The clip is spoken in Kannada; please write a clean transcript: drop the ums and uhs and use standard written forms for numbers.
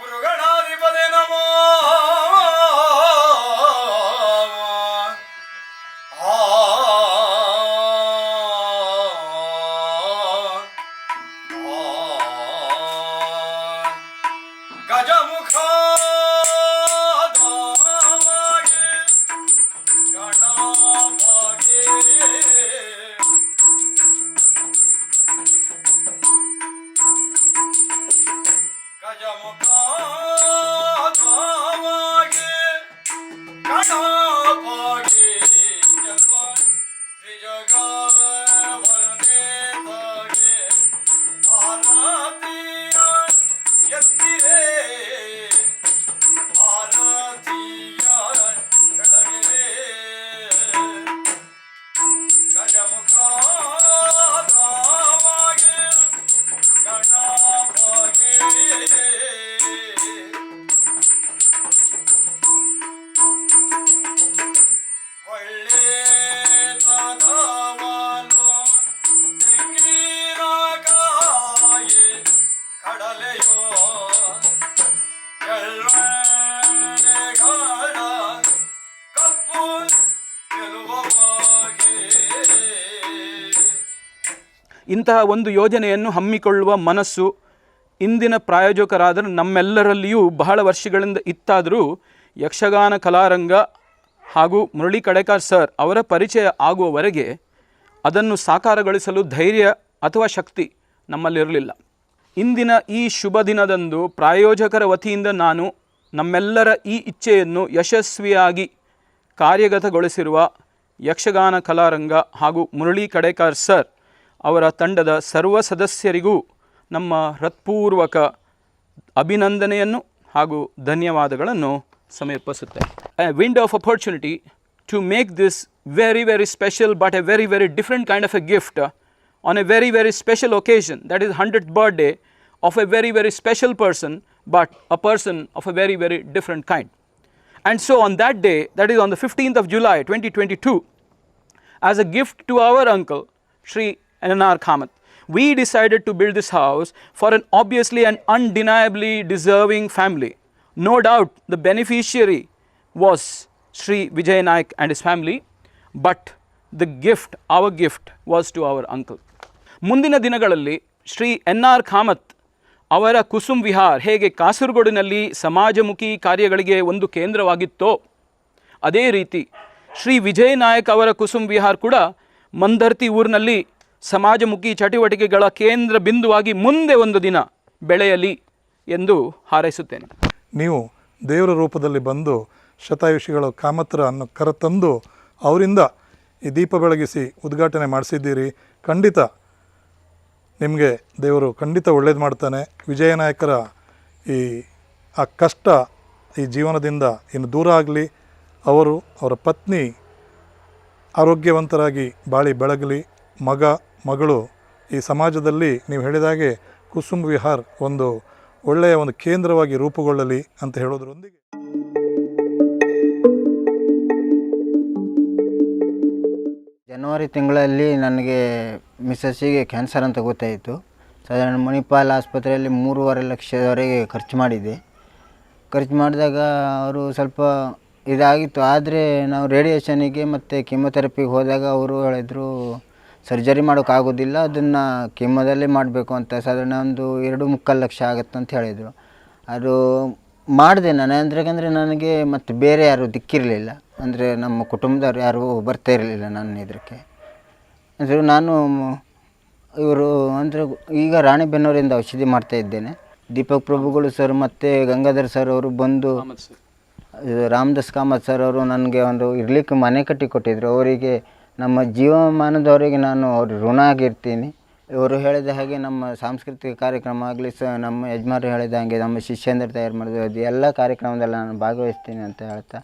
ಗುರುಗಣಾಧಿಪತಿ ನಮೋ ಗಜಮುಖ ಇಂತಹ ಒಂದು ಯೋಜನೆಯನ್ನು ಹಮ್ಮಿಕೊಳ್ಳುವ ಮನಸ್ಸು ಇಂದಿನ ಪ್ರಾಯೋಜಕರಾದ ನಮ್ಮೆಲ್ಲರಲ್ಲಿಯೂ ಬಹಳ ವರ್ಷಗಳಿಂದ ಇತ್ತಾದರೂ ಯಕ್ಷಗಾನ ಕಲಾರಂಗ ಹಾಗೂ ಮುರಳಿ ಕಡೇಕರ್ ಸರ್ ಅವರ ಪರಿಚಯ ಆಗುವವರೆಗೆ ಅದನ್ನು ಸಾಕಾರಗೊಳಿಸಲು ಧೈರ್ಯ ಅಥವಾ ಶಕ್ತಿ ನಮ್ಮಲ್ಲಿರಲಿಲ್ಲ. ಇಂದಿನ ಈ ಶುಭ ದಿನದಂದು ಪ್ರಾಯೋಜಕರ ವತಿಯಿಂದ ನಾನು ನಮ್ಮೆಲ್ಲರ ಈ ಇಚ್ಛೆಯನ್ನು ಯಶಸ್ವಿಯಾಗಿ ಕಾರ್ಯಗತಗೊಳಿಸಿರುವ ಯಕ್ಷಗಾನ ಕಲಾರಂಗ ಹಾಗೂ ಮುರಳಿ ಕಡೇಕರ್ ಸರ್ ಅವರ ತಂಡದ ಸರ್ವ ಸದಸ್ಯರಿಗೂ ನಮ್ಮ ಹೃತ್ಪೂರ್ವಕ ಅಭಿನಂದನೆಯನ್ನು ಹಾಗೂ ಧನ್ಯವಾದಗಳನ್ನು ಸಮರ್ಪಿಸುತ್ತೇನೆ. A window of opportunity to make this very, very special but a very, very different kind of a gift on a very, very special occasion, that is 100th birthday of a very, very special person, but a person of a very, very different kind. And so on that day, that is on the 15th of July 2022, as a gift to our uncle, Sri N.R. Kamath, we decided to build this house for an obviously and undeniably deserving family. No doubt the beneficiary was Sri Vijay Naik and his family, but the gift, our gift, was to our uncle. ಮುಂದಿನ ದಿನಗಳಲ್ಲಿ ಶ್ರೀ ಎನ್.ಆರ್. ಕಾಮತ್ ಅವರ ಕುಸುಮ್ ವಿಹಾರ್ ಹೇಗೆ ಕಾಸರಗೋಡಿನಲ್ಲಿ ಸಮಾಜಮುಖಿ ಕಾರ್ಯಗಳಿಗೆ ಒಂದು ಕೇಂದ್ರವಾಗಿತ್ತೋ ಅದೇ ರೀತಿ ಶ್ರೀ ವಿಜಯ್ ನಾಯಕ್ ಅವರ ಕುಸುಮ್ ವಿಹಾರ್ ಕೂಡ ಮಂದರ್ತಿ ಊರಿನಲ್ಲಿ ಸಮಾಜಮುಖಿ ಚಟುವಟಿಕೆಗಳ ಕೇಂದ್ರ ಬಿಂದುವಾಗಿ ಮುಂದೆ ಒಂದು ದಿನ ಬೆಳೆಯಲಿ ಎಂದು ಹಾರೈಸುತ್ತೇನೆ. ನೀವು ದೇವರ ರೂಪದಲ್ಲಿ ಬಂದು ಶತಾಯುಷಿಗಳು ಕಾಮತ್ರನ್ನು ಕರೆತಂದು ಅವರಿಂದ ಈ ದೀಪ ಬೆಳಗಿಸಿ ಉದ್ಘಾಟನೆ ಮಾಡಿಸಿದ್ದೀರಿ. ಖಂಡಿತ ನಿಮಗೆ ದೇವರು ಖಂಡಿತ ಒಳ್ಳೇದು ಮಾಡ್ತಾನೆ. ವಿಜಯನಾಯಕರ ಆ ಕಷ್ಟ ಈ ಜೀವನದಿಂದ ಇನ್ನು ದೂರ ಆಗಲಿ, ಅವರು ಅವರ ಪತ್ನಿ ಆರೋಗ್ಯವಂತರಾಗಿ ಬಾಳಿ ಬೆಳಗಲಿ, ಮಗಳು ಈ ಸಮಾಜದಲ್ಲಿ ನೀವು ಹೇಳಿದಾಗೆ ಕುಸುಮ್ ವಿಹಾರ್ ಒಂದು ಒಳ್ಳೆಯ ಒಂದು ಕೇಂದ್ರವಾಗಿ ರೂಪುಗೊಳ್ಳಲಿ ಅಂತ ಹೇಳೋದ್ರೊಂದಿಗೆ ಜನವರಿ ತಿಂಗಳಲ್ಲಿ ನನಗೆ ಮಿಸ್ಸಸ್ಸಿಗೆ ಕ್ಯಾನ್ಸರ್ ಅಂತ ಗೊತ್ತಾಯಿತು. ಸಾಧಾರಣ ಮಣಿಪಾಲ್ ಆಸ್ಪತ್ರೆಯಲ್ಲಿ 3.5 ಲಕ್ಷದವರೆಗೆ ಖರ್ಚು ಮಾಡಿದೆ. ಖರ್ಚು ಮಾಡಿದಾಗ ಅವರು ಸ್ವಲ್ಪ ಇದಾಗಿತ್ತು. ಆದರೆ ನಾವು ರೇಡಿಯೇಷನಿಗೆ ಮತ್ತು ಕೀಮೊಥೆರಪಿಗೆ ಹೋದಾಗ ಅವರು ಹೇಳಿದರು ಸರ್ಜರಿ ಮಾಡೋಕ್ಕಾಗೋದಿಲ್ಲ, ಅದನ್ನು ಕೀಮೋದಲ್ಲೇ ಮಾಡಬೇಕು ಅಂತ. ಸಾಧಾರಣ ಒಂದು 2.25 ಲಕ್ಷ ಆಗುತ್ತೆ ಅಂತ ಹೇಳಿದರು. ಅದು ಮಾಡಿದೆ ನಾನು. ಯಾಕಂದರೆ ನನಗೆ ಮತ್ತು ಬೇರೆ ಯಾರೂ ದಿಕ್ಕಿರಲಿಲ್ಲ. ಅಂದರೆ ನಮ್ಮ ಕುಟುಂಬದವ್ರು ಯಾರೂ ಬರ್ತಾ ಇರಲಿಲ್ಲ ನನ್ನ ಇದಕ್ಕೆ. ಅಂದರೆ ನಾನು ಇವರು ಅಂದರೆ ಈಗ ರಾಣಿಬೆನ್ನೂರಿಂದ ಔಷಧಿ ಮಾಡ್ತಾಯಿದ್ದೇನೆ. ದೀಪಕ್ ಪ್ರಭುಗಳು ಸರ್ ಮತ್ತು ಗಂಗಾಧರ್ ಸರ್ ಅವರು ಬಂದು, ರಾಮದಾಸ್ ಕಾಮತ್ ಸರ್ ಅವರು ನನಗೆ ಒಂದು ಇರಲಿಕ್ಕೆ ಮನೆ ಕಟ್ಟಿ ಕೊಟ್ಟಿದ್ದರು. ಅವರಿಗೆ ನಮ್ಮ ಜೀವಮಾನದವರೆಗೆ ನಾನು ಅವ್ರ ಋಣ ಆಗಿರ್ತೀನಿ. ಇವರು ಹೇಳಿದ ಹಾಗೆ ನಮ್ಮ ಸಾಂಸ್ಕೃತಿಕ ಕಾರ್ಯಕ್ರಮ ಆಗಲಿ ನಮ್ಮ ಯಜಮಾನರು ಹೇಳಿದ ಹಾಗೆ ನಮ್ಮ ಶಿಷ್ಯಂದರು ತಯಾರು ಮಾಡೋದು, ಅದು ಎಲ್ಲ ಕಾರ್ಯಕ್ರಮದಲ್ಲಿ ನಾನು ಭಾಗವಹಿಸ್ತೀನಿ ಅಂತ ಹೇಳ್ತಾ